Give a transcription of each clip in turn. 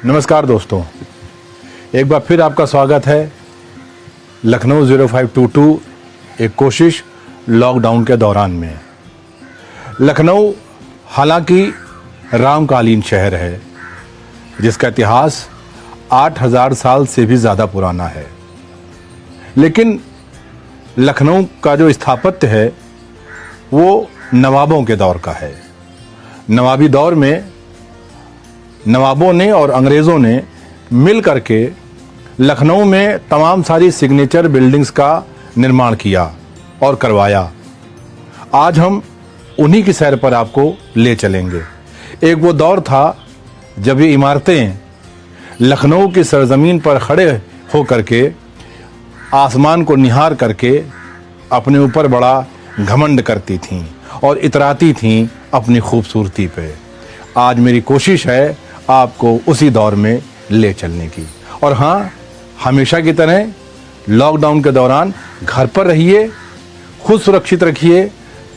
नमस्कार दोस्तों, एक बार फिर आपका स्वागत है लखनऊ 0522 एक कोशिश लॉकडाउन के दौरान में। लखनऊ हालांकि रामकालीन शहर है जिसका इतिहास 8000 साल से भी ज़्यादा पुराना है, लेकिन लखनऊ का जो स्थापत्य है वो नवाबों के दौर का है। नवाबी दौर में नवाबों ने और अंग्रेज़ों ने मिल करके लखनऊ में तमाम सारी सिग्नेचर बिल्डिंग्स का निर्माण किया और करवाया। आज हम उन्हीं की सैर पर आपको ले चलेंगे। एक वो दौर था जब ये इमारतें लखनऊ की सरजमीन पर खड़े हो करके आसमान को निहार करके अपने ऊपर बड़ा घमंड करती थीं और इतराती थीं अपनी खूबसूरती पे। आज मेरी कोशिश है आपको उसी दौर में ले चलने की। और हाँ, हमेशा की तरह लॉकडाउन के दौरान घर पर रहिए, खुद सुरक्षित रखिए,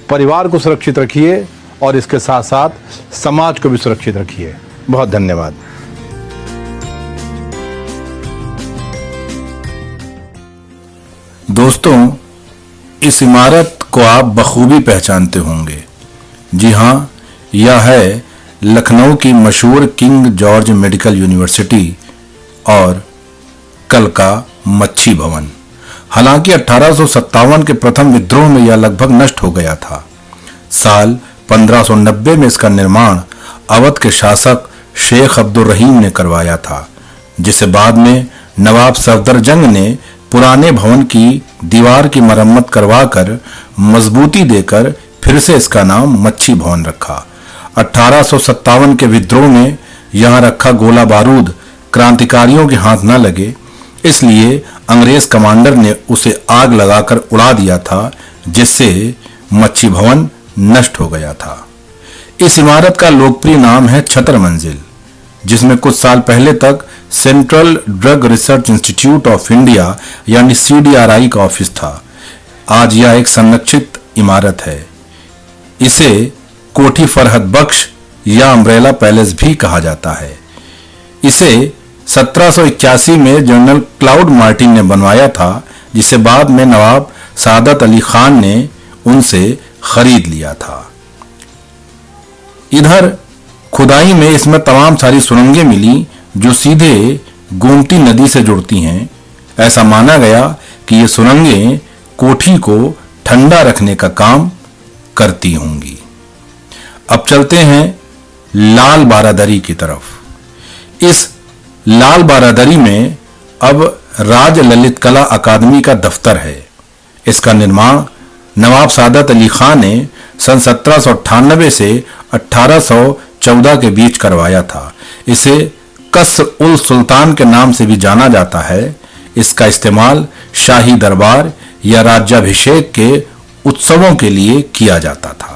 परिवार को सुरक्षित रखिए और इसके साथ साथ समाज को भी सुरक्षित रखिए। बहुत धन्यवाद। दोस्तों, इस इमारत को आप बखूबी पहचानते होंगे। जी हाँ, यह है लखनऊ की मशहूर किंग जॉर्ज मेडिकल यूनिवर्सिटी और कल का मच्छी भवन। हालांकि 1857 के प्रथम विद्रोह में यह लगभग नष्ट हो गया था। साल 1590 में इसका निर्माण अवध के शासक शेख अब्दुल रहीम ने करवाया था, जिसे बाद में नवाब सफदरजंग ने पुराने भवन की दीवार की मरम्मत करवाकर मजबूती देकर फिर से इसका नाम मच्छी भवन रखा। 1857 के विद्रोह में यहां रखा गोला बारूद क्रांतिकारियों के हाथ न लगे, इसलिए अंग्रेज कमांडर ने उसे आग लगाकर उड़ा दिया था, जिससे मच्छी भवन नष्ट हो गया था। इस इमारत का लोकप्रिय नाम है छतर मंजिल, जिसमें कुछ साल पहले तक central drug research institute of India यानी CDRI का ऑफिस था। आज यह एक संरक्षित इमारत है। इसे कोठी फरहद बख्श या अम्ब्रेला पैलेस भी कहा जाता है। इसे 1781 में जनरल क्लाउड मार्टिन ने बनवाया था, जिसे बाद में नवाब सादत अली खान ने उनसे खरीद लिया था। इधर खुदाई में इसमें तमाम सारी सुरंगें मिली जो सीधे गोमती नदी से जुड़ती हैं। ऐसा माना गया कि ये सुरंगें कोठी को ठंडा रखने का काम करती होंगी। अब चलते हैं लाल बारादरी की तरफ। इस लाल बारादरी में अब राज ललित कला अकादमी का दफ्तर है। इसका निर्माण नवाब सादत अली खान ने सन 1798 से 1814 के बीच करवाया था। इसे कसर उल सुल्तान के नाम से भी जाना जाता है। इसका इस्तेमाल शाही दरबार या राज्याभिषेक के उत्सवों के लिए किया जाता था।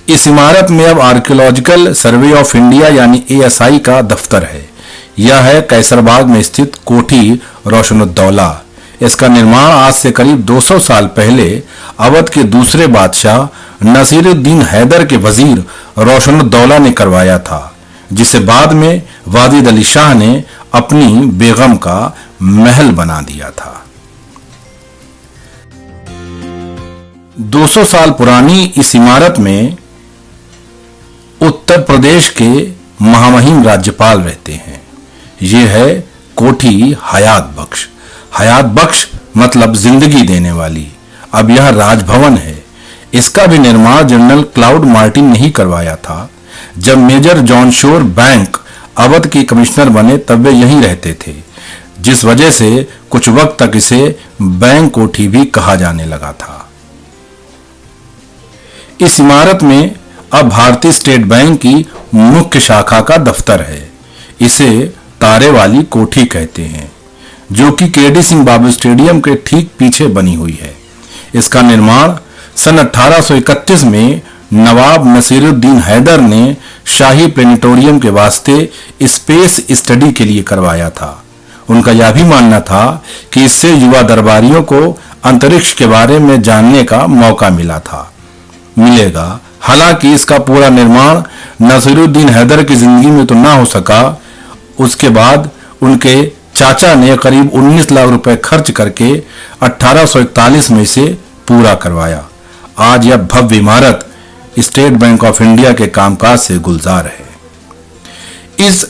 इस इमारत में अब आर्कियोलॉजिकल सर्वे ऑफ इंडिया यानी ASI का दफ्तर है। यह है कैसरबाग में स्थित कोठी रोशनुद्दौला। इसका निर्माण आज से करीब 200 साल पहले अवध के दूसरे बादशाह नसीरुद्दीन हैदर के वजीर रोशनुद्दौला ने करवाया था, जिसे बाद में वाजिद अली शाह ने अपनी बेगम का महल बना दिया था। 200 साल पुरानी इस इमारत में उत्तर प्रदेश के महामहिम राज्यपाल रहते हैं। ये है कोठी हयात बख्श। हयात बख्श मतलब जिंदगी देने वाली। अब यह राजभवन है। इसका भी निर्माण जनरल क्लाउड मार्टिन ने ही करवाया था। जब major John Shore Bank Awadh के कमिश्नर बने तब वे यहीं रहते थे, जिस वजह से कुछ वक्त तक इसे बैंक कोठी भी कहा जाने लगा था। इस इमारत में अब भारतीय स्टेट बैंक की मुख्य शाखा का दफ्तर है। इसे तारे वाली कोठी कहते हैं, जो कि KD सिंह बाबू स्टेडियम के ठीक पीछे बनी हुई है। इसका निर्माण सन 1831 में नवाब नसीरुद्दीन हैदर ने शाही प्लेनेटोरियम के वास्ते स्पेस स्टडी के लिए करवाया था। उनका यह भी मानना था कि इससे युवा दरबारियों को अंतरिक्ष के बारे में जानने का मौका मिलेगा। हालांकि इसका पूरा निर्माण नसीरुद्दीन हैदर की जिंदगी में तो ना हो सका, उसके बाद उनके चाचा ने करीब 19 लाख रुपए खर्च करके 1841 में इसे पूरा करवाया। आज यह भव्य इमारत स्टेट बैंक ऑफ इंडिया के कामकाज से गुलजार है। इस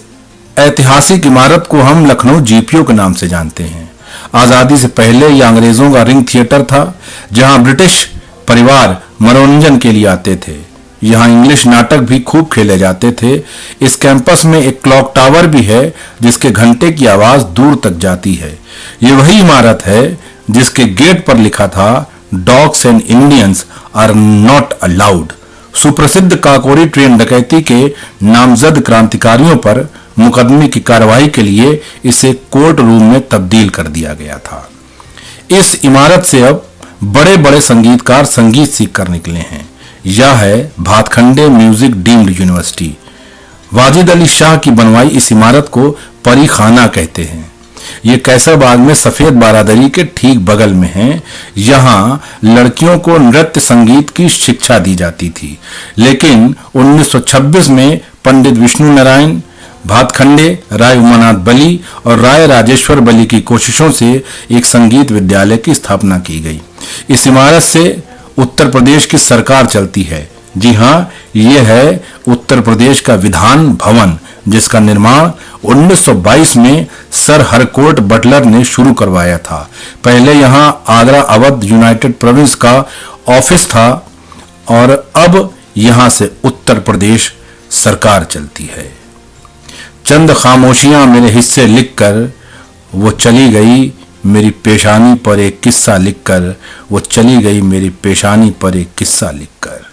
ऐतिहासिक इमारत को हम लखनऊ जीपीओ के नाम से जानते हैं। आजादी से पहले यह अंग्रेजों का रिंग थिएटर था, जहां ब्रिटिश परिवार मनोरंजन के लिए आते थे। यहाँ इंग्लिश नाटक भी खूब खेले जाते थे। इस कैंपस में एक क्लॉक टावर भी है, जिसके घंटे की आवाज दूर तक जाती है। ये वही इमारत है जिसके गेट पर लिखा था, dogs and Indians are not allowed. सुप्रसिद्ध काकोरी ट्रेन डकैती के नामजद क्रांतिकारियों पर मुकदमे की कार्रवाई के लिए इसे कोर्ट रूम में तब्दील कर दिया गया था। इस इमारत से अब बड़े बड़े संगीतकार संगीत सीख कर निकले हैं। यह है Bhatkhande music deemed university. Wajid Ali Shah की बनवाई इस इमारत को परी खाना कहते हैं। ये कैसरबाग में सफेद बारादरी के ठीक बगल में है। यहाँ लड़कियों को नृत्य संगीत की शिक्षा दी जाती थी, लेकिन 1926 में पंडित विष्णु नारायण भातखंडे, राय उमानाथ बली और राय राजेश्वर बली की कोशिशों से एक संगीत विद्यालय की स्थापना की गई। इस इमारत से उत्तर प्रदेश की सरकार चलती है। जी हाँ, यह है उत्तर प्रदेश का विधान भवन, जिसका निर्माण 1922 में सर हरकोट बटलर ने शुरू करवाया था। पहले यहाँ आगरा अवध यूनाइटेड प्रोविंस का ऑफिस था और अब यहाँ से उत्तर प्रदेश सरकार चलती है। चंद खामोशियां मेरे हिस्से लिखकर वो चली गई, मेरी पेशानी पर एक किस्सा लिखकर वो चली गई, मेरी पेशानी पर एक किस्सा लिखकर।